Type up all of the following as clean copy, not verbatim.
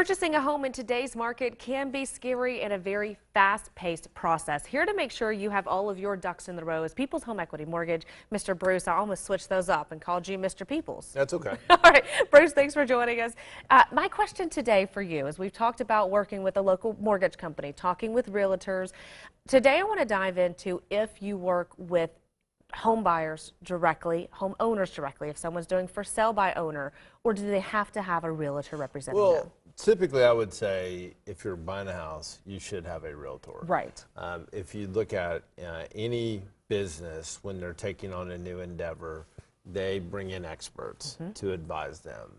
Purchasing a home in today's market can be scary and a very fast-paced process. Here to make sure you have all of your ducks in the row is People's Home Equity Mortgage. Mr. Bruce, I almost switched those up and called you Mr. Peoples. That's okay. All right, Bruce, thanks for joining us. My question today for you is we've talked about working with a local mortgage company, talking with realtors. Today I want to dive into if you work with home buyers directly, homeowners directly, if someone's doing for sale by owner, or do they have to have a realtor representing them? Well, typically I would say if you're buying a house, you should have a realtor. Right. If you look at any business, when they're taking on a new endeavor, they bring in experts to advise them.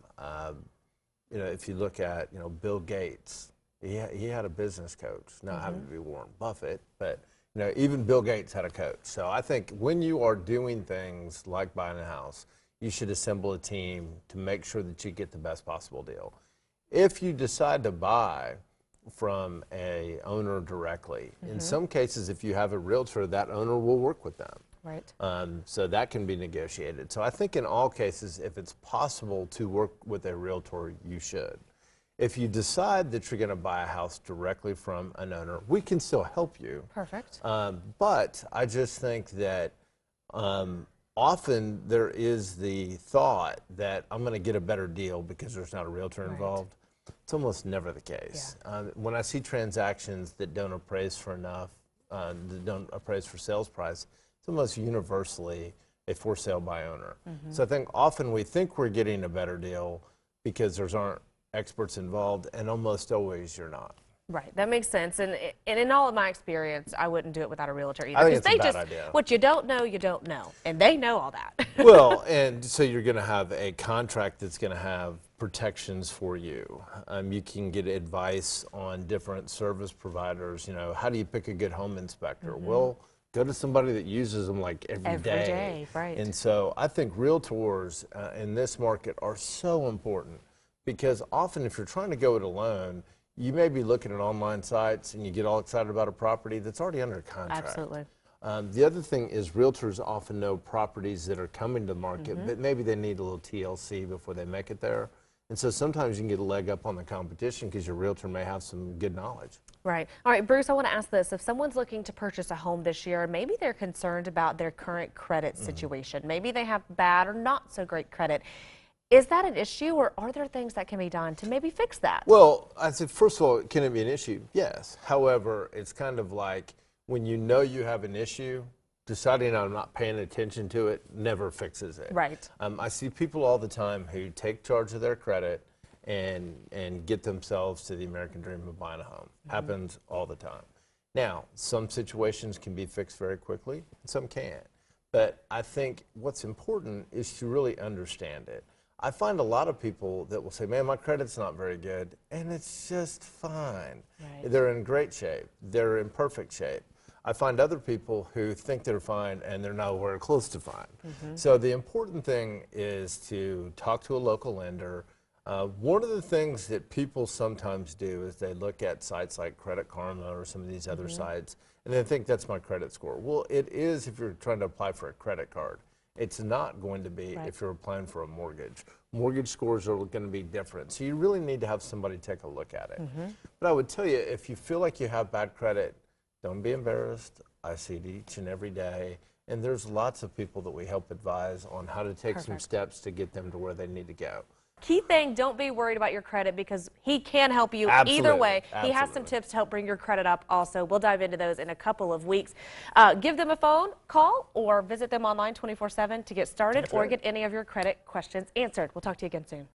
If you look at, Bill Gates, he had a business coach. Not having to be Warren Buffett, but even Bill Gates had a coach. So I think when you are doing things like buying a house, you should assemble a team to make sure that you get the best possible deal. If you decide to buy from a owner directly, in some cases, if you have a realtor, that owner will work with them. Right. So that can be negotiated. So I think in all cases, if it's possible to work with a realtor, you should. If you decide that you're going to buy a house directly from an owner, we can still help you. Perfect. But I just think that often there is the thought that I'm going to get a better deal because there's not a realtor involved. It's almost never the case. Yeah. When I see transactions that don't appraise for enough, that don't appraise for sales price, it's almost universally a for sale by owner. So I think often we think we're getting a better deal because there aren't experts involved, and almost always you're not. Right, that makes sense. And in all of my experience, I wouldn't do it without a realtor either. I think it's a bad idea. What you don't know, you don't know. And they know all that. Well, and so you're going to have a contract that's going to have protections for you. You can get advice on different service providers. How do you pick a good home inspector? Well, go to somebody that uses them like every day. Right. And so I think realtors in this market are so important. Because often if you're trying to go it alone, you may be looking at online sites and you get all excited about a property that's already under contract. Absolutely. The other thing is realtors often know properties that are coming to market, but maybe they need a little TLC before they make it there. And so sometimes you can get a leg up on the competition because your realtor may have some good knowledge. Right. All right, Bruce, I want to ask this. If someone's looking to purchase a home this year, maybe they're concerned about their current credit situation. Maybe they have bad or not so great credit. Is that an issue, or are there things that can be done to maybe fix that? Well, I said, first of all, can it be an issue? Yes. However, it's kind of like when you know you have an issue, deciding I'm not paying attention to it never fixes it. Right. I see people all the time who take charge of their credit and get themselves to the American dream of buying a home. Happens all the time. Now, some situations can be fixed very quickly, and some can't. But I think what's important is to really understand it. I find a lot of people that will say, man, my credit's not very good, and it's just fine. Right. They're in great shape. They're in perfect shape. I find other people who think they're fine, and they're nowhere close to fine. So the important thing is to talk to a local lender. One of the things that people sometimes do is they look at sites like Credit Karma or some of these other sites, and they think that's my credit score. Well, it is if you're trying to apply for a credit card. It's not going to be if you're applying for a mortgage. Mortgage scores are going to be different. So you really need to have somebody take a look at it. But I would tell you, if you feel like you have bad credit, don't be embarrassed. I see it each and every day. And there's lots of people that we help advise on how to take some steps to get them to where they need to go. Key thing, don't be worried about your credit because he can help you either way. He has some tips to help bring your credit up also. We'll dive into those in a couple of weeks. Give them a phone call or visit them online 24/7 to get started or get any of your credit questions answered. We'll talk to you again soon.